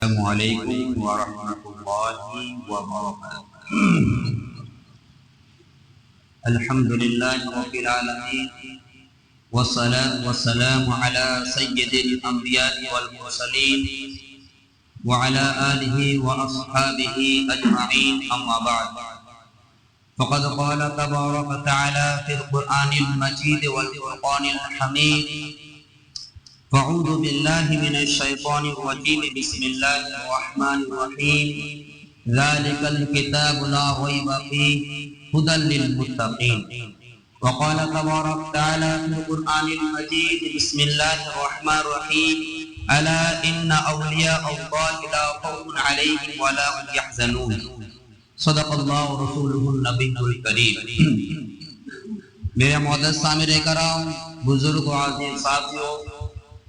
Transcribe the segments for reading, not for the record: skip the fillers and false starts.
السلام علیکم ورحمۃ اللہ وبرکاتہ۔ الحمد للہ رب العالمین والصلاة والسلام علی سید الانبیاء والمرسلین وعلی آلہ واصحابہ اجمعین، اما بعد فقد قال تبارک وتعالی فی القرآن المجید والفرقان الحمید: فاعوذ باللہ من الشیطان الرجیم، بسم اللہ الرحمن الرحیم، ذالک الکتاب لا ریب فیہ ھدی للمتقین۔ وقال تبارک تعالی فی القرآن المجید، بسم اللہ الرحمن الرحیم، الا ان اولیاء اللہ لا خوف علیہم ولا هم یحزنون۔ صدق اللہ رسولہ النبی الکریم۔ میرے معزز سامعین کرام، بزرگ و عزیز ساتھیوں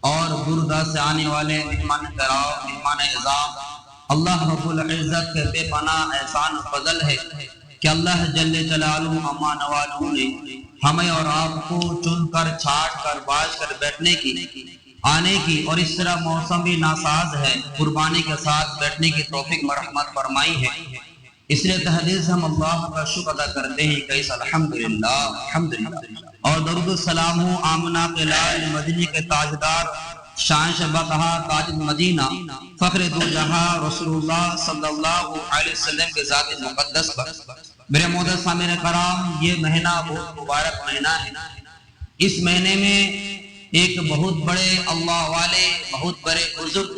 اور بردہ سے آنے والے مہمان کرام، مہمان اعظام، اللہ رب العزت کے بے پناہ احسان و فضل ہے کہ اللہ جل جلالہ اما نوالہ نے ہمیں اور آپ کو چن کر، چھانٹ کر، باز کر بیٹھنے کی، آنے کی، اور اس طرح موسم بھی ناساز ہے، قربانی کے ساتھ بیٹھنے کی توفیق مرحمت فرمائی ہے۔ اس لیے تحدید سے ہم اللہ کا شکر ادا کرتے ہیں کہ الحمدللہ الحمدللہ، اور درود السلام ہو آمنہ کے لال مدینہ کے تاجدار، شان شبقہ تاج مدینہ، فخر دو جہاں رسول اللہ صلی اللہ علیہ وسلم کے ذات مقدس پر۔ میرے معزز سامعین کرام، یہ مہینہ بہت مبارک مہینہ ہے۔ اس مہینے میں ایک بہت بڑے اللہ والے، بہت بڑے بزرگ،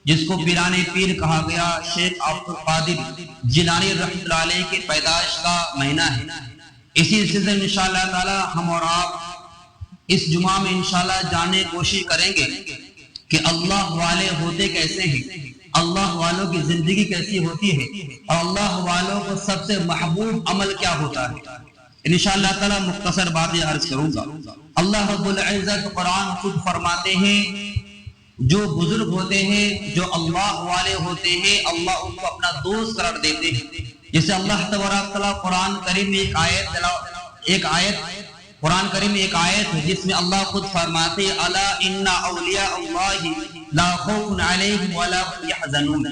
جس کو پیران پیر کہا گیا، شیخ عبد القادر جیلانی رحمۃ اللہ علیہ کی پیدائش کا مہینہ ہے۔ اسی سلسلے میں انشاءاللہ تعالی ہم اور آپ اس جمعہ میں انشاءاللہ جاننے کی کوشش کریں گے کہ اللہ والے ہوتے کیسے ہیں، اللہ والوں کی زندگی کیسی ہوتی ہے، اور اللہ والوں کو سب سے محبوب عمل کیا ہوتا ہے۔ انشاءاللہ تعالی مختصر باتیں عرض کروں گا۔ اللہ رب العزت قرآن خود فرماتے ہیں، جو بزرگ ہوتے ہیں، جو اللہ والے ہوتے ہیں، اللہ ان کو اپنا دوست قرار دیتے ہیں۔ جیسے اللہ تبارک تعالیٰ قرآن کریم میں قرآن کریم میں ایک آیت ہے جس میں اللہ خود فرماتے ہیں، الا ان اولیاء اللہ لا خوف علیہم ولا هم یحزنون،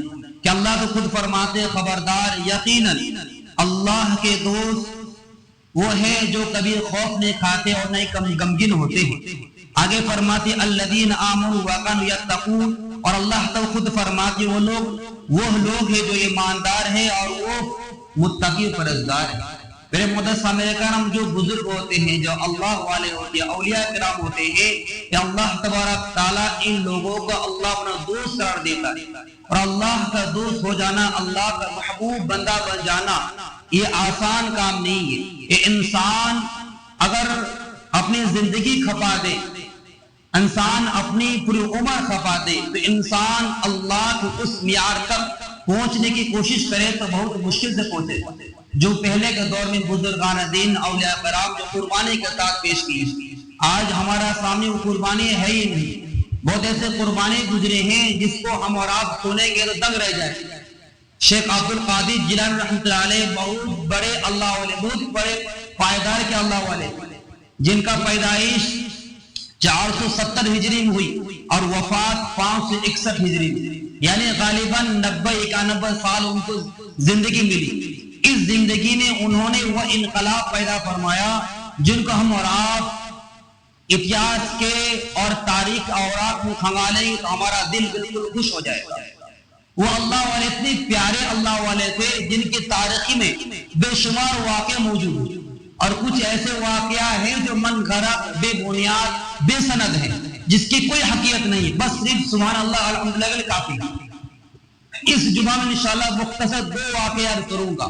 کہ اللہ تو خود فرماتے ہیں، خبردار، یقیناً اللہ کے دوست وہ ہیں جو کبھی خوف نہیں کھاتے اور نہیں غمگین ہوتے ہیں۔ آگے فرماتے الذین آمنوا وکانوا یتقون، اور اللہ تو خود فرماتے وہ لوگ ہیں جو ایماندار ہیں اور وہ متقی پرہیزگار ہیں۔ میرے معزز سامعین کرام، جو بزرگ ہوتے ہیں، جو اللہ والے ہوتے ہیں، اولیاء کرام ہوتے ہیں، کہ اللہ تبارک تعالیٰ ان لوگوں کو اللہ اپنا دوست قرار دیتا ہے، اور اللہ کا دوست ہو جانا، اللہ کا محبوب بندہ بن جانا، یہ آسان کام نہیں ہے۔ یہ انسان اگر اپنی زندگی کھپا دے، انسان اپنی پوری عمر کھپا دے، تو انسان اللہ کے اس معیار تک پہنچنے کی کوشش کرے تو بہت مشکل سے پہنچے۔ جو پہلے کے دور میں بزرگان دین، اولیاء کرام جو قربانی کے ساتھ پیش کی، آج ہمارا سامنے وہ قربانی ہے ہی نہیں۔ بہت ایسے قربانی گزرے ہیں جس کو ہم اور آپ سنیں گے تو دنگ رہ جائیں۔ شیخ عبد القادر جیلانی رحمۃ اللہ علیہ بہت بڑے اللہ والے، بہت بڑے پائیدار کے اللہ والے، جن کا پیدائش 470 ہجری میں ہوئی اور وفات 561 ہجری میں، یعنی غالباً 90-91 سال ان کو زندگی ملی۔ اس زندگی میں انہوں نے وہ انقلاب پیدا فرمایا جن کو ہم اور آپ اتہاس کے اور تاریخ اوراق میں کھنگالیں گے تو ہمارا دل بالکل خوش ہو جائے گا۔ وہ اللہ والے اتنے پیارے اللہ والے تھے جن کی تاریخی میں بے شمار واقعے موجود ہیں، اور کچھ ایسے واقعہ ہیں جو من گھڑت، بے بنیاد، بے سند ہیں، جس کی کوئی حقیقت نہیں، بس صرف سبحان اللہ الحمدللہ کافی ہے۔ اس جمعہ میں انشاءاللہ مختصر 2 واقعات کروں گا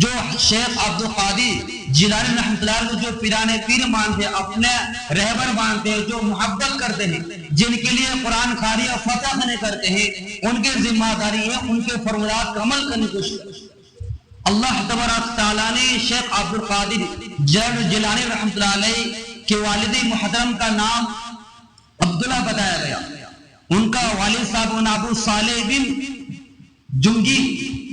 جو شیخ عبد القادر جیلانی رحمۃ اللہ علیہ جو پیران پیر مانتے ہیں، اپنے رہبر مانتے ہیں، جو محبت کرتے ہیں، جن کے لیے قرآن خوانی اور فتح نہیں کرتے ہیں، ان کی ذمہ داری ہے ان کے فرمودات کا عمل کرنے کی کوشش۔ اللہ تبارک تعالیٰ نے شیخ عبد القادر جیلانی رحمۃ اللہ علیہ کے والد محترم کا نام عبداللہ بتایا گیا۔ ان کا والد صاحب ابو صالح بن جنگی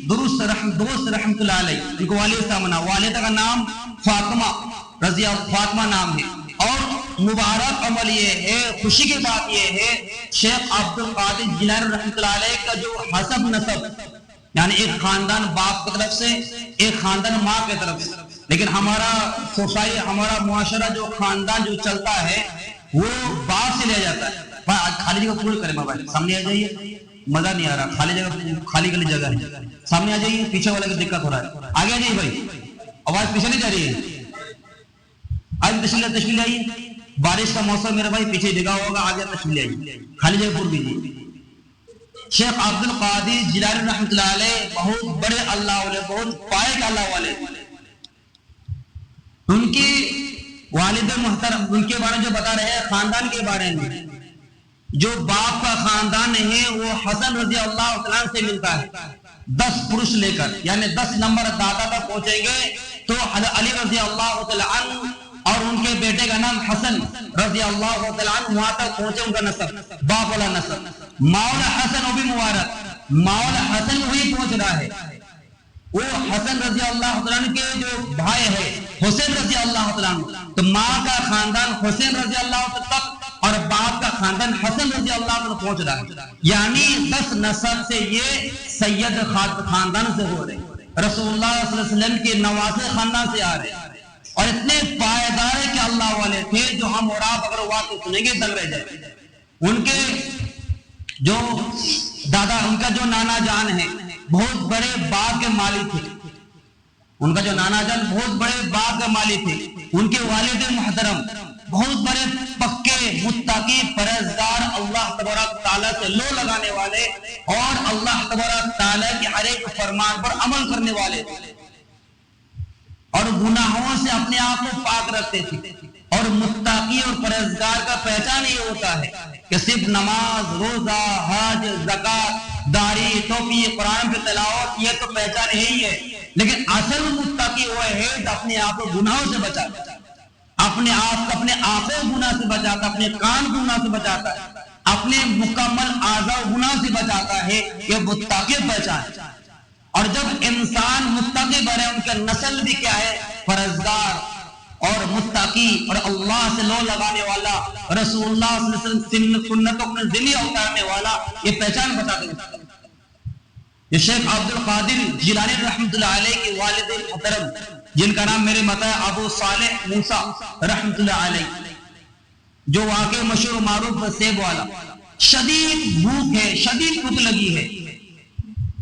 دوست رحمۃ اللہ علیہ، ان کو والد صاحب نام، والدہ کا نام فاطمہ رضی اللہ، فاطمہ نام ہے، اور مبارک عمل یہ ہے، خوشی کی بات یہ ہے، شیخ عبد القادر جیلانی رحمۃ اللہ علیہ کا جو حسب نسب، یعنی ایک خاندان باپ کی طرف سے، ایک خاندان ماں کی طرف سے، لیکن ہمارا سوسائی، ہمارا معاشرہ جو خاندان جو چلتا ہے وہ باپ سے لیا جاتا ہے۔ خالی جگہ پوری کرے موبائل، سامنے آ جائیے، مزہ نہیں آ رہا، خالی جگہ، خالی گلی جگہ ہے، سامنے آ جائیے، پیچھے والے کی دقت ہو رہا ہے، آگے آ جائیے بھائی، آواز پیچھے نہیں جا رہی ہے، آج تشکیل آئیے، بارش کا موسم میرے بھائی، پیچھے جگہ ہوگا، آگے تشکیل آئیے، خالی جگہ پور دیجیے۔ شیخ عبد القادر جیلانی رحمۃ اللہ علیہ بہت بڑے اللہ والے، بہت پائے کے اللہ والے، ان کی والد محترم ان کے بارے میں جو بتا رہے ہیں، خاندان کے بارے میں، جو باپ کا خاندان ہے وہ حسن رضی اللہ تعالیٰ سے ملتا ہے، 10 پرش لے کر، یعنی 10 نمبر دادا تک پہنچیں گے تو علی رضی اللہ تعالیٰ عنہ اور ان کے بیٹے کا نام حسن رضی اللہ تعالیٰ عنہ، وہاں تک پہنچے ان کا نسب، باپ والا نسب۔ مولا حسن وہ بھی مبارک، مولا حسن وہی پہنچ رہا ہے، وہ حسن رضی اللہ تعالیٰ عنہ کے جو بھائی ہے حسین رضی اللہ تعالیٰ عنہ، تو ماں کا خاندان حسین رضی اللہ تعالیٰ تک اور باپ کا خاندان حسن رضی اللہ عنہ پہنچ رہا ہے، یعنی 10 نسب سے یہ سید خاندان سے ہو رہے، رسول اللہ صلی اللہ علیہ وسلم کے نواسے خاندان سے آ رہے، اور اتنے پائیدار کے اللہ والے تھے جو ہم اور آپ اگر واقع سنیں گے دل رہ جائے۔ ان کے جو دادا، ان کا جو نانا جان ہے بہت بڑے باغ کے مالی تھے، ان کا جو نانا جان بہت بڑے باغ کے مالی تھے، ان کے والد محترم بہت بڑے پکے متقی پرہیزگار، اللہ تبارک تعالیٰ سے لو لگانے والے اور اللہ تبارک تعالیٰ کے ہر ایک فرمان پر عمل کرنے والے، اور گناہوں سے اپنے آپ کو پاک رکھتے تھے۔ اور متقی اور پرہیزگار کا پہچان یہ ہوتا ہے کہ صرف نماز، روزہ، حج، زکات، داڑھی، ٹوپی، قرآن کی تلاوت یہ تو پہچان ہی ہے، لیکن اصل متقی وہ ہے جو اپنے آپ کو گناہوں سے بچاتا ہے، اپنے آپ کو اپنے آنکھوں گناہ سے بچاتا ہے، اپنے کان گناہ سے بچاتا ہے، اپنے مکمل اعضاء گناہ سے بچاتا ہے، یہ متقی پہچان۔ اور جب انسان متقی بنے، ان کا نسل بھی کیا ہے؟ پرہیزگار اور متقی اور اللہ سے لو لگانے والا، رسول اللہ صلی اللہ علیہ وسلم سنتوں کو زندگی اتارنے والا، یہ پہچان بتا دیں۔ یہ شیخ عبد القادر جیلانی رحمۃ اللہ علیہ کے والد محترم، جن کا نام میرے متا ہے ابو صالح موسیٰ رحمۃ اللہ علیہ، جو واقع مشہور و معروف سیب والا، شدید بھوک ہے، شدید بھوک لگی ہے،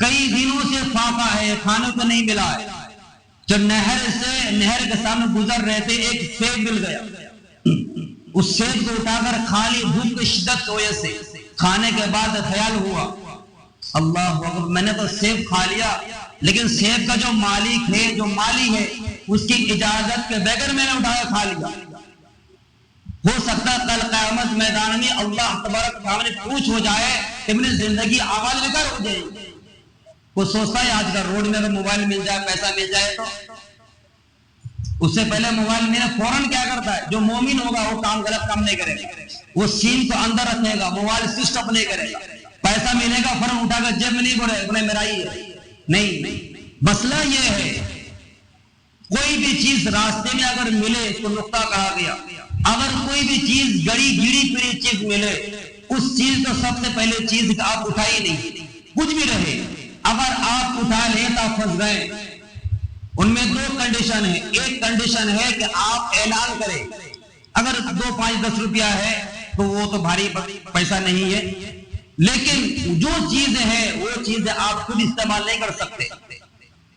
کئی دنوں سے فاقہ ہے، کھانے کو نہیں ملا ہے، جب نہر کے سامنے گزر رہے تھے، ایک سیب مل گیا، اس سیب کو اٹھا کر کھا لی، بھوک کی شدت کی وجہ سے، کھانے کے بعد خیال ہوا اللہ اکبر، میں نے تو سیب کھا لیا، لیکن سیب کا جو مالک ہے، جو مالی ہے، اس کی اجازت کے بغیر میں نے اٹھایا کھا لیا، ہو سکتا ہے کل قیامت میدان میں اللہ تبارک تعالیٰ پوچھ ہو جائے کہ میری زندگی آغاز بیکار ہو جائے گی۔ وہ سوچتا ہے آج کل روڈ میں اگر موبائل مل جائے، پیسہ مل جائے تو اس سے پہلے موبائل میں فوراً کیا کرتا ہے؟ جو مومن ہوگا وہ کام غلط کام نہیں کرے گا، وہ سین کو اندر رکھے گا، موبائل سوئچ آف نہیں کرے گا، پیسہ ملے گا فوراً اٹھا کر جیب میں نہیں بولے انہیں میرا ہی ہے، نہیں۔ مسئلہ یہ ہے کوئی بھی چیز راستے میں اگر ملے، اس کو نقطہ کہا گیا، اگر کوئی بھی چیز گڑی پھری چیز ملے، اس چیز تو سب سے پہلے چیز آپ اٹھائی نہیں، کچھ بھی رہے، اگر آپ اٹھا لیں تو آپ پھنس گئے۔ ان میں 2 کنڈیشن ہے، ایک کنڈیشن ہے کہ آپ اعلان کریں، اگر 2, 5, 10 روپیہ ہے تو وہ تو بھاری پیسہ نہیں ہے، لیکن جو چیز ہے وہ چیز آپ خود استعمال نہیں کر سکتے،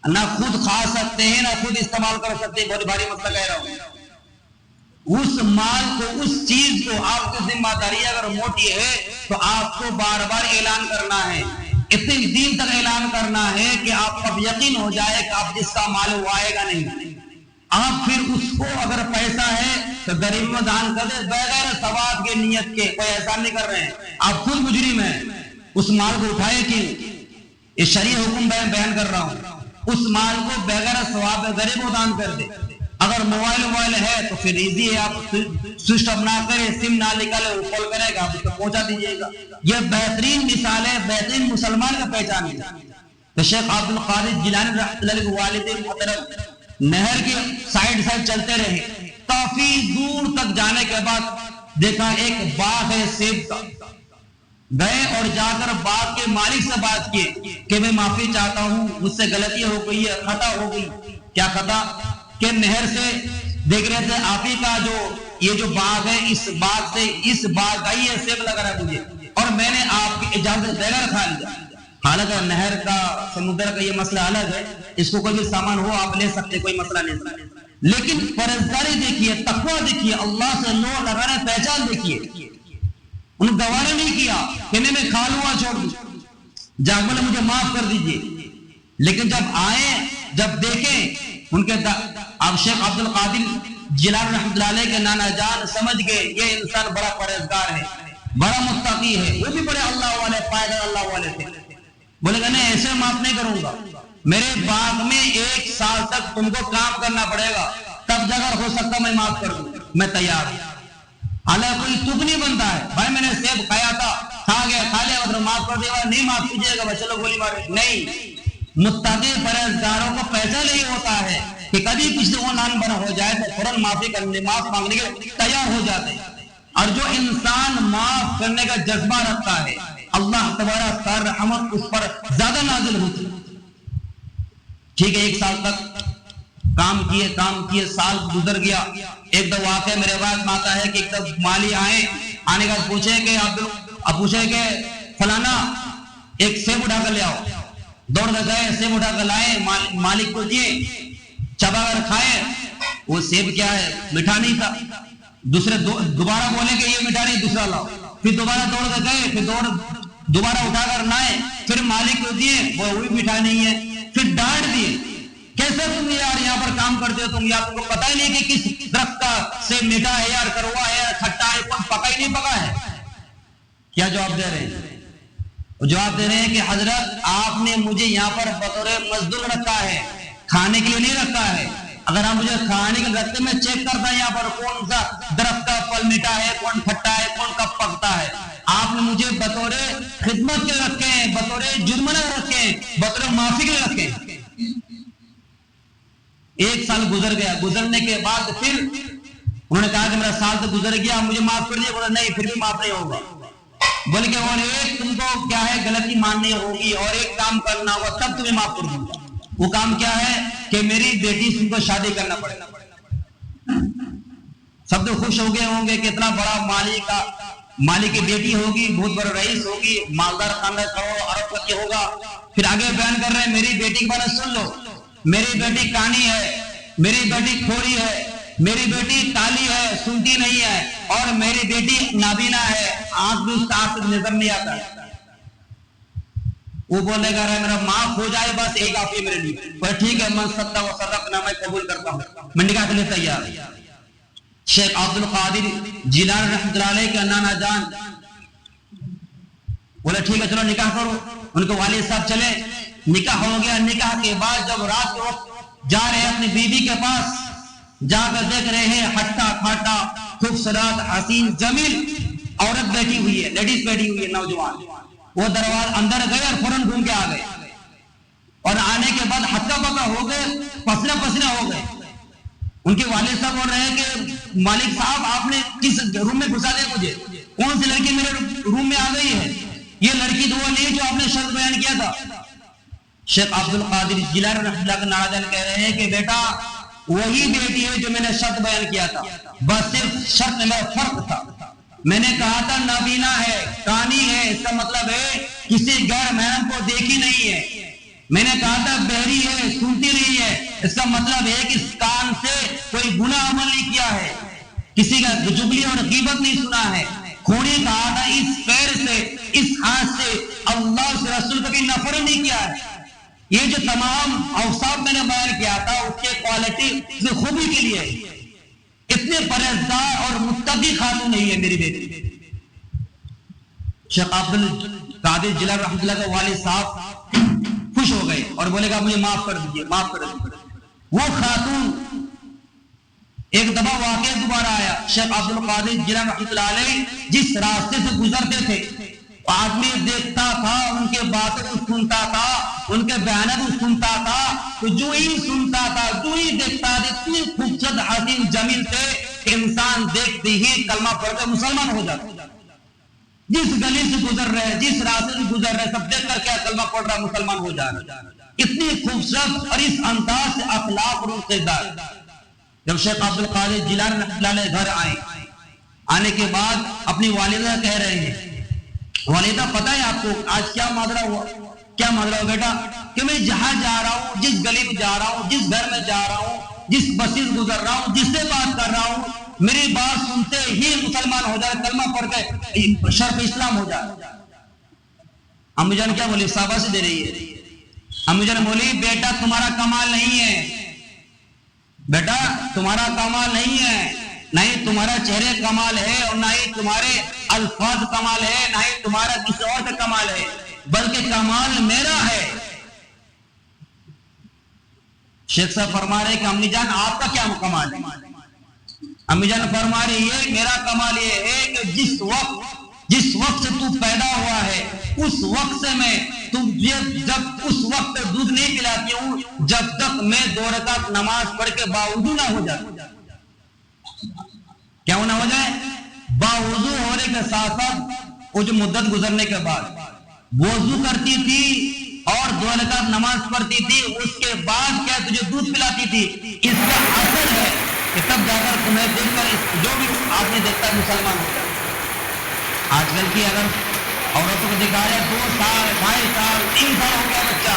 نہ خود کھا سکتے ہیں، نہ خود استعمال کر سکتے ہیں، بہت بھاری مسئلہ کہہ رہا ہوں۔ اس مال کو، اس چیز کو آپ کی ذمہ داری اگر موٹی ہے تو آپ کو بار بار اعلان کرنا ہے، اتنے دن تک اعلان کرنا ہے کہ آپ کو یقین ہو جائے کہ آپ جس کا مال وہ آئے گا نہیں۔ آپ پھر اس کو اگر پیسہ ہے تو غریب میں دان کر دے، بغیر ثواب کے نیت کے، کوئی احسان نہیں کر رہے ہیں، آپ خود مجرم ہیں، اس مال کو اٹھائے کہ یہ شرعی حکم بیان کر رہا ہوں، اس مال کو بغیر ثواب غریب کو دان کر دے۔ اگر موبائل ہے تو پھر ایزی ہے، آپ سوئچ آف نہ کریں، سم نہ نکالے، وہ کال کرے گا، آپ اس کو پہنچا دیجیے گا۔ یہ بہترین مثال ہے، بہترین مسلمان کا پہچان ہے۔ تو شیخ عبد القادر جیلانی رحمۃ اللہ علیہ کے والد محترم نہر کے سائڈ چلتے رہے، کافی دور تک جانے کے بعد دیکھا ایک باغ ہے سیب کا. گئے اور جا کر باغ کے مالک سے بات کیے کہ میں معافی چاہتا ہوں, مجھ سے غلطی ہو گئی ہے, خطا ہو گئی. کیا خطا؟ کہ نہر سے دیکھ رہے تھے آپ ہی کا جو یہ جو باغ ہے, اس باغ سے اس باغ کا ہی سیب لگ رہا ہے مجھے, اور میں نے آپ کی اجازت بغیر کھا لیا. حالانکہ نہر کا سمندر کا یہ مسئلہ الگ ہے, اس کو کوئی بھی سامان ہو آپ لے سکتے, کوئی مسئلہ نہیں. لیکن پرہیزگاری دیکھیے, تقویٰ دیکھیے, اللہ سے لو لگانے پہچان دیکھیے. انہوں نے گوارا نہیں کیا کہ میں کھا لوں چھوڑ دوں, جا بولے مجھے معاف کر دیجئے. لیکن جب آئے, جب دیکھیں ان کے اب شیخ عبد القادر جیلانی رحمۃ اللہ علیہ کے نانا جان سمجھ گئے یہ انسان بڑا پرہیزگار ہے, بڑا متقی ہے, وہ بھی بڑے اللہ والے پائیدار اللہ والے تھے. بولے گا نہیں ایسے معاف نہیں کروں گا, میرے باغ میں 1 سال تک تم کو کام کرنا پڑے گا, تب جا کر ہو سکتا میں معاف کر دوں, میں تیار ہوں. حالانکہ کوئی تک نہیں بنتا ہے, بھائی میں نے سیب کھایا تھا, کھا گیا, کھا لیا, مطلب معاف کر دیا, نہیں معاف کیجیے گا, چلو گولی مارے. نہیں, متقی پرہیزگاروں کو پہچان نہیں ہوتا ہے کہ کبھی کسی کو نان بنا ہو جائے تو فوراً معاف مانگنے کے تیار ہو جاتے ہیں. اور جو انسان معاف کرنے کا جذبہ رکھتا ہے اللہ تبارک تعالی رحمت اس پر زیادہ نازل ہوتی. ٹھیک ہے, 1 سال تک کام کیے, سال گزر گیا. ایک دو واقعہ میرے پاس آتا ہے کہ ایک دو مالی آنے کا پوچھے کہ فلانا ایک سیب اٹھا کر لے آؤ. دوڑ کر گئے, سیب اٹھا کر لائے, مالک کو دیے, چبا کر کھائے. وہ سیب کیا ہے, میٹھا نہیں تھا. دوبارہ بولے کہ یہ میٹھا نہیں, دوسرا لاؤ. پھر دوبارہ دوڑ کر گئے, پھر دوبارہ اٹھا کر لائے, پھر مالک کو دیے, وہ بھی میٹھا نہیں ہے. پھر ڈانٹ دیے, کیسے تم یار یہاں پر کام کرتے ہو, تم کو پتہ ہی نہیں کہ کس درخت کا سے میٹھا ہے یار, کروا ہے, کھٹا ہے, کون پکا ہی نہیں پکا ہے. کیا جواب دے رہے ہیں؟ جواب دے رہے ہیں کہ حضرت آپ نے مجھے یہاں پر بطور مزدور رکھا ہے, کھانے کے لیے نہیں رکھا ہے. اگر آپ مجھے کھانے کے رکھتے میں چیک کرتا یہاں پر کون سا درخت کا پھل میٹھا ہے, کون کھٹا ہے, کون کب پکتا ہے. آپ نے مجھے بطور خدمت کے رکھے ہیں, بطور جرمانہ رکھے ہیں, بطور معافی کے رکھے ہیں. 1 سال گزر گیا. گزرنے کے بعد پھر انہوں نے کہا کہ میرا سال تو گزر گیا, مجھے معاف کر دیا. بولا نہیں, پھر بھی معاف نہیں ہوگا, بلکہ اور ایک تم کو کیا ہے غلطی ماننی ہوگی اور ایک کام کرنا ہوگا, تب تمہیں معاف کر دوں گا. وہ کام کیا ہے کہ میری بیٹی سے تم کو شادی کرنا پڑے گا. سب تو خوش ہو گئے ہوں گے کہ اتنا بڑا مالک کی بیٹی ہوگی, بہت بڑا رئیس ہوگی, مالدار خاندان کروڑ ارب پتی ہوگا. پھر آگے بیان کر رہے ہیں میری بیٹی کے بارے سن لو, میری بیٹی کانی ہے, میری بیٹی کھوڑی ہے, میری بیٹی کالی ہے, سنتی نہیں ہے, اور میری بیٹی نابینا ہے, آنکھ بھی اس کا آنکھ نظر نہیں آتا. وہ بولے گا رہے میرا معاف ہو جائے بس ایک آپ ہی میرے لیے. پر ٹھیک ہے, من صدق و صدقنا, میں قبول کرتا ہوں, میں نکاح کے لیے تیار. شیخ عبد القادر جیلانی رحمۃ اللہ علیہ کا نانا جان بولے ٹھیک ہے چلو نکاح کرو. ان کے والد صاحب چلے, نکاح ہو گیا. نکاح کے بعد جب رات کے وقت جا رہے ہیں اپنی بیوی کے پاس, جا کر دیکھ رہے ہیں ہٹا کھاٹا خوبصورت حسین جمیل عورت بیٹھی ہوئی ہے, لیڈیز بیٹھی ہوئی ہے, نوجوان. وہ دروازے اندر گئے اور فوراً ڈھونڈ کے آ گئے, اور آنے کے بعد ہکا بکا ہو گئے, پسینہ ہو گئے. ان کے والد صاحب بول رہے ہیں کہ مالک صاحب آپ نے کس روم میں گھسا دیا مجھے, کون سی لڑکی میرے روم میں آ گئی ہے, یہ لڑکی تو وہ نہیں جو آپ نے شرط بیان کیا تھا. شیخ عبد القادر جیلانی رحمۃ اللہ کا نانا جان کہہ رہے ہیں کہ بیٹا وہی بیٹی ہے جو میں نے شرط بیان کیا تھا, بس صرف شرط میں فرق تھا. میں نے کہا تھا نابینا ہے, کانی ہے, اس کا مطلب ہے کسی غیر محرم کو دیکھی نہیں ہے. میں نے کہا تھا بہری ہے, سنتی نہیں ہے, اس کا مطلب ہے کہ اس کان سے کوئی گناہ عمل نہیں کیا ہے, کسی کا چغلی اور غیبت نہیں سنا ہے. کھوڑی کہا تھا اس پیر سے, اس ہاتھ سے اللہ سے رسول کبھی نفرت نہیں کیا ہے. یہ جو تمام اوصاف میں نے بیان کیا تھا اس کے کوالٹی خوبی کے لیے اتنے پرہیزگار اور متقی خاتون نہیں ہے میری بیٹی. شیخ عبد القادر جیلانی رحمۃ اللہ کے والد صاحب خوش ہو گئے اور بولے گا مجھے معاف کر دیجیے, معاف کر دیجیے. وہ خاتون ایک دفعہ واقعہ دوبارہ آیا. شیخ عبد القادر جیلانی رحمۃ اللہ علیہ جس راستے سے گزرتے تھے, آدمی دیکھتا تھا, ان کے باتیں سنتا تھا, ان کے بیانات سنتا تھا تو جو ہی سنتا تھا جو ہی دیکھتا تھا اتنی خوبصورت حسین جمیل تھے کہ انسان دیکھتے ہی کلمہ پڑھ کر مسلمان ہو جاتا. جس گلی سے گزر رہے جس راستے سے گزر رہے سب دیکھ کر کیا کلمہ پڑھ رہا مسلمان ہو جا رہا. اتنی خوبصورت اور اس انداز سے اخلاق اور کردار. جب شیخ عبد القادر جیلانی رحمۃ اللہ علیہ گھر آنے کے بعد اپنی والدہ کہہ رہے ہیں والدہ پتہ ہے آپ کو آج کیا ماجرا ہوا بیٹا کہ میں جہاں جا رہا ہوں جس گلی میں جا رہا ہوں جس گھر میں جا رہا ہوں جس بستی سے گزر رہا ہوں جس سے بات کر رہا ہوں میری بات سنتے ہی مسلمان ہو جائے کلمہ پڑھ کے شرف اسلام ہو جائے. امی جان کیا بولی شاباشی دے رہی ہے. امی جان بولی بیٹا تمہارا کمال نہیں ہے بیٹا تمہارا کمال نہیں ہے نہ ہی تمہارا چہرے کمال ہے اور نہ ہی تمہارے الفاظ کمال ہے نہ ہی تمہارا کسی اور کا کمال ہے بلکہ کمال میرا ہے. شیخ صاحب فرما رہے کہ امی جان آپ کا کیا کمال ہے. امی جان فرما رہی ہے میرا کمال یہ ہے کہ جس وقت سے تو پیدا ہوا ہے اس وقت سے میں جب اس وقت دودھ نہیں پلاتی ہوں جب تک میں 2 رکعت نماز پڑھ کے باوضو نہ ہو جائے. کیا نہ ہو جائے باوضو ہونے کے ساتھ ساتھ وہ جو مدت گزرنے کے بعد وضو کرتی تھی اور 2 رکعت نماز پڑھتی تھی اس کے بعد کیا تجھے دودھ پلاتی تھی. اس کا اثر ہے کہ تب جا کر تمہیں دیکھ کر جو بھی آدمی دیکھتا ہے مسلمان ہوتا ہے. آج کل کی اگر عورتوں کو دکھا جائے 2 سال 2.5 سال 3 سال ہو گیا بچہ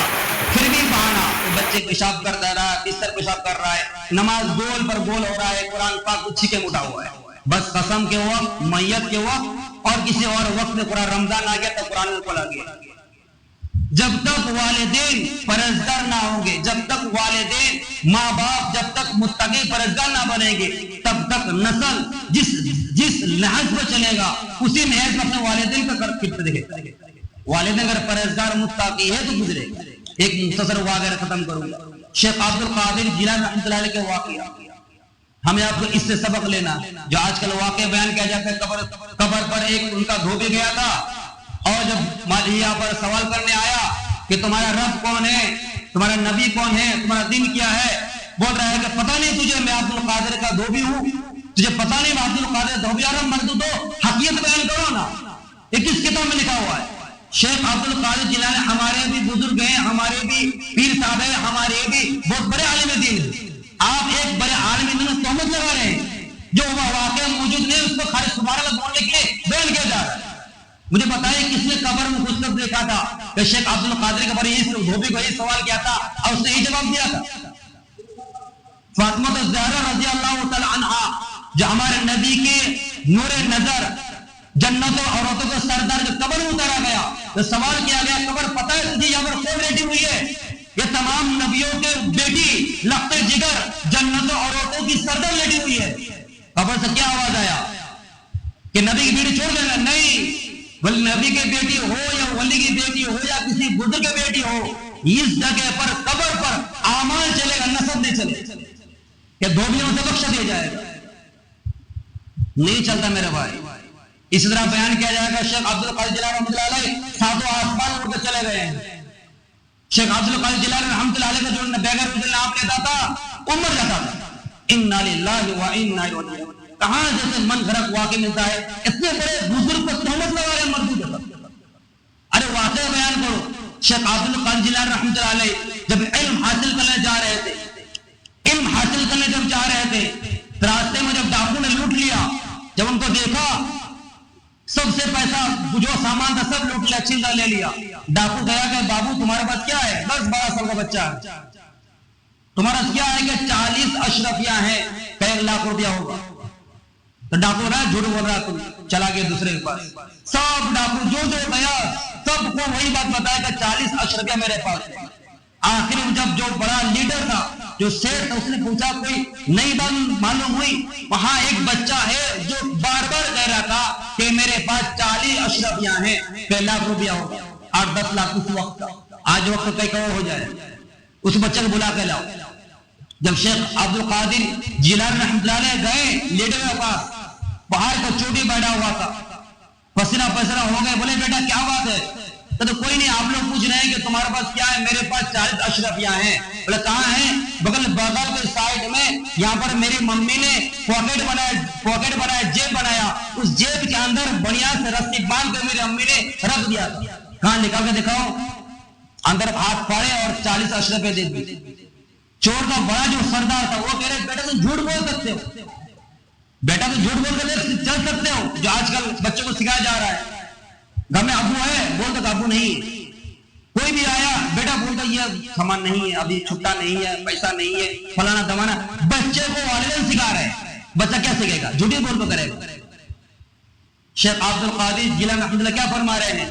پھر بھی بہانا بچے پیشاب کر دے رہا ہے بستر پیشاب کر رہا ہے نماز گول پر گول ہو رہا ہے قرآن پاک کو چھکے مٹا ہوا ہے. بس قسم کے وقت میت کے وقت اور کسی اور وقت میں قرآن رمضان آ گیا تو قرآن میں کھولا گیا. جب تک والدین پرہیزگار نہ ہوں گے جب تک والدین ماں باپ جب تک متقی پرہیزگار نہ بنیں گے تب تک نسل جس نہج پر چلے گا اسی نہج میں اپنے والدین کا کرتے دیکھے. والدین اگر پرہیزگار متقی ہے تو گزرے گا. ایک مختصر واقعہ ختم کروں گا. شیخ عبد القادر جیلانی رحمۃ اللہ علیہ کے واقعہ ہمیں آپ کو اس سے سبق لینا. جو آج کل واقعہ بیان کیا جاتا ہے قبر پر ایک ان کا دھوبی گیا تھا اور جب یہاں پر سوال کرنے آیا کہ تمہارا رب کون ہے تمہارا نبی کون ہے تمہارا دین کیا ہے بول رہا ہے کہ پتہ نہیں تجھے میں عبد القادر کا دھوبی ہوں تجھے پتہ نہیں میں عبد القادر دھوبی اور مردود ہو حقیقت بیان کرو نا. یہ کس کتاب میں لکھا ہوا ہے. شیخ عبد القادر جیلانی ہمارے بھی بزرگ ہیں ہمارے بھی پیر صاحب ہیں ہمارے بھی بہت بڑے عالم دین ہیں. آپ ایک بڑے عالم دین میں تہمت لگا رہے ہیں جو واقعہ موجود نہیں اس کو خالی سبحان اللہ بولنے کے لیے بیان کیا جا رہا ہے. مجھے بتائیے کس نے قبر میں گھس کر دیکھا تھا کہ شیخ عبد القادر کے بارے اس دھوبی کو یہ سوال کیا تھا اور اس نے یہ جواب دیا تھا. فاطمہ الزہرا رضی اللہ تعالی عنہا جو ہمارے نبی کے نور نظر جنتوں اور عورتوں کو سردار جو قبر میں اتارا گیا تو سوال کیا گیا قبر پتہ ہے تجھے یہاں پر کون بیٹھی ہوئی ہے. یہ تمام نبیوں کے بیٹی لخت جگر جنتوں اور عورتوں کی سردار لیٹی ہوئی ہے. قبر سے کیا آواز آیا کہ نبی کی بیٹی چھوڑ دینا نہیں ولی نبی کی بیٹی ہو یا ولی کی بیٹی ہو یا کسی بزرگ کی بیٹی ہو اس جگہ پر قبر پر اعمال چلے گا نسب نہیں چلے کہ دھوبیوں سے بخشا دیا جائے گا نہیں چلتا میرے بھائی. اسی طرح بیان کیا جائے گا شیخ عبد القادر جیلانی رحمۃ اللہ علیہ ساتوں آسمان اڑ کے چلے گئے ہیں. شیخ عبد القادر جیلانی رحمۃ اللہ علیہ کا جو بغیر نام لیتا تھا عمر جاتا تھا. انا للہ و انا الیہ راجعون. کہاں جیسے من گھڑک واقع ملتا ہے اتنے بڑے بزرگ کو تہمت لگا رہے مردود ہے. ارے واقعہ بیان کرو. شیخ عبد القادر جیلانی رحمۃ اللہ علیہ جب علم حاصل کرنے جا رہے تھے جب جا رہے تھے راستے میں جب ڈاکو نے لوٹ لیا جب ان کو دیکھا سب سے پیسہ جو سامان تھا سب لوٹ لیا چھین لے لیا. ڈاکو گیا کہ بابو تمہارے پاس کیا ہے 10-12 سال کا بچہ ہے تمہارا کیا ہے کہ 40 اشرفیاں ہیں کہ 1 لاکھ روپیہ ہوگا. تو ڈاکو رہا جھوٹ بول رہا تم چلا گیا دوسرے کے پاس. سب ڈاکو جو گیا سب کو وہی بات بتایا کہ 40 اشرفیہ میرے پاس ہے. آخر جب جو بڑا لیڈر تھا جو شیخ تھا اس نے پوچھا کوئی نئی بات معلوم ہوئی. وہاں ایک بچہ ہے جو بار بار کہہ رہا تھا کہ میرے پاس 40 اشرفیاں ہیں 1 لاکھ روپیہ ہوگا 8-10 لاکھ اس وقت کا. آج وقت کئی کروڑ ہو جائے. اس بچے کو بلا کے لاؤ. جب شیخ عبد القادر جیلانی رحمۃ اللہ علیہ گئے لیڈر کے پاس باہر کا چوٹی بیٹھا ہوا تھا پسینہ ہو گئے. بولے بیٹا کیا بات ہے تو کوئی نہیں, آپ لوگ پوچھ رہے ہیں کہ تمہارے پاس کیا ہے؟ میرے پاس 40 اشرفیاں ہیں. بولے کہاں ہیں؟ بغل کے سائڈ میں. یہاں پر میری ممی نے پاکٹ بنایا, جیب بنایا, اس جیب کے اندر بڑھیا سے رسی باندھ کر میری امی نے رکھ دیا. کہاں نکال کے دکھاؤ. اندر ہاتھ پھاڑے اور 40 اشرفے دے دی. چور کا بڑا جو سردار تھا وہ کہہ رہے بیٹا تم جھوٹ بول سکتے ہو, بیٹا تم جھوٹ بول کر چل سکتے ہو, جو آج کل بچوں کو سکھایا جا رہا ہے. گھر میں ابو ہے, بولتا کہ ابو نہیں. کوئی بھی آیا, بیٹا بولتا یہ سامان نہیں ہے, ابھی چھٹا نہیں ہے, پیسہ نہیں ہے, فلانا دمانا. بچے کو والدین سکھا رہے ہیں, بچہ کیا سیکھے گا؟ جھوٹی بول تو کرے گا. شیخ عبد القادر جیلانی رحمۃ اللہ کیا فرما رہے ہیں؟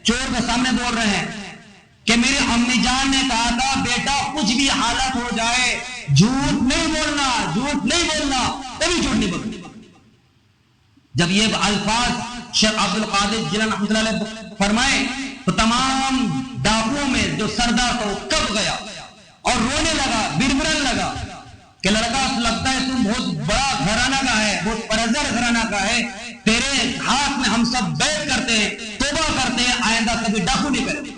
چور کے سامنے بول رہے ہیں کہ میری امی جان نے کہا تھا بیٹا کچھ بھی حالت ہو جائے جھوٹ نہیں بولنا, جھوٹ نہیں بولنا, کبھی جھوٹ نہیں بولنا. جب یہ الفاظ شیخ عبد القادر جیلانی رحمۃ اللہ علیہ فرمائے تو تمام ڈاکوؤں میں جو سردار تھا وہ کب گیا اور رونے لگا, بربرن لگا کہ لڑکا لگتا ہے تم بہت بڑا گھرانہ کا ہے, بہت پرزر گھرانہ کا ہے, تیرے ہاتھ میں ہم سب بیعت کرتے ہیں, توبہ کرتے ہیں, آئندہ کبھی ڈاکو نہیں کریں,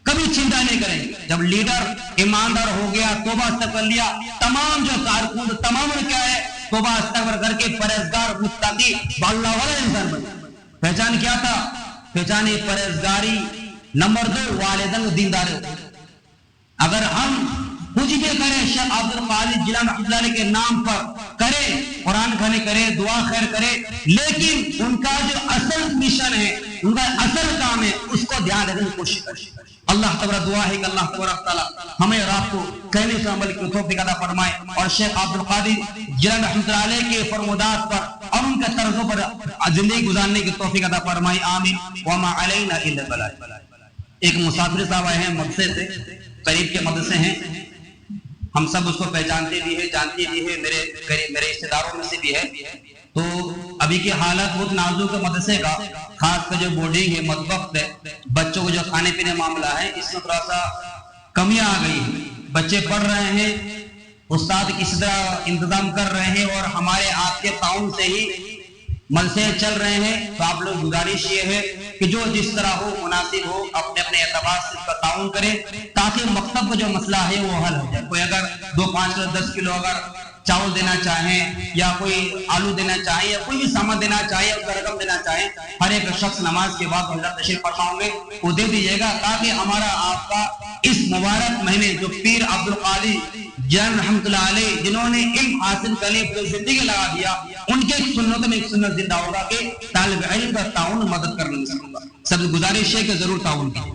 کبھی چنتا نہیں کریں. جب لیڈر ایماندار ہو گیا, توبہ استغفار لیا, تمام جو کارکن تمام نے کیا ہے توبہ استغفار کر کے پرہیزگار متقی اللہ والا انسان بنے. پہچان کیا تھا؟ پہچانی پرہیزگاری. نمبر 2 والدین دیندار. اگر ہم کچھ بھی کریں شیخ عبد القادر جیلانی رحمۃ اللہ علیہ کے نام پر کرے, قرآن کھانے کرے, دعا خیر کرے, لیکن ان کا جو اصل مشن ہے, ان کا اصل کام ہے, اس کو دھیان رکھنے کی کوشش کرے. اللہ تبارک دعا ہے کہ اللہ تبارک تعالیٰ ہمیں اور آپ کو کہنے سے عمل کی توفیق عطا فرمائے, اور شیخ عبد القادر جیلانی رحمۃ اللہ علیہ کے فرمودات پر اور ان کے طرزوں پر زندگی گزارنے کی توفیق عطا فرمائے. آمین. وما علینا الا البلاغ. ایک مسافر صاحب آئے ہیں مدرسے سے, قریب کے مدرسے ہیں, ہم سب اس کو پہچانتے بھی ہیں, جانتے بھی ہیں, میرے رشتے داروں میں سے بھی ہے. تو ابھی کی حالت بہت نازک ہے مدرسے کا, خاص کر جو بورڈنگ ہے, مطبخ ہے, بچوں کو جو کھانے پینے معاملہ ہے, اس میں تھوڑا سا کمیاں آ گئی ہیں. بچے پڑھ رہے ہیں, استاد کسی طرح انتظام کر رہے ہیں, اور ہمارے آپ کے تعاون سے ہی مدرسے چل رہے ہیں. تو آپ لوگ گزارش یہ ہے کہ جو جس طرح ہو, مناسب ہو, اپنے اپنے اعتبار سے اس کا تعاون کریں, تاکہ مکتب کا جو مسئلہ ہے وہ حل ہو جائے. کوئی اگر 2, 5 کلو 10 کلو اگر چاول دینا چاہیں, یا کوئی آلو دینا چاہیں, یا کوئی بھی سامان دینا چاہیں, اس کا رقم دینا چاہیں, ہر ایک شخص نماز کے بعد حضرت تشریف فرماؤں گے وہ دے دیجیے گا, تاکہ ہمارا آپ کا اس مبارک مہینے جو پیر عبد القادر جیلانی رحمۃ اللہ علیہ جنہوں نے علم حاصل کرنے پوری زندگی لگا دیا, ان کے سنتوں میں ایک سنت زندہ ہوگا کہ طالب علم کا تعاون مدد کرنے میں. سب گزارش ہے کہ ضرور تعاون کریں.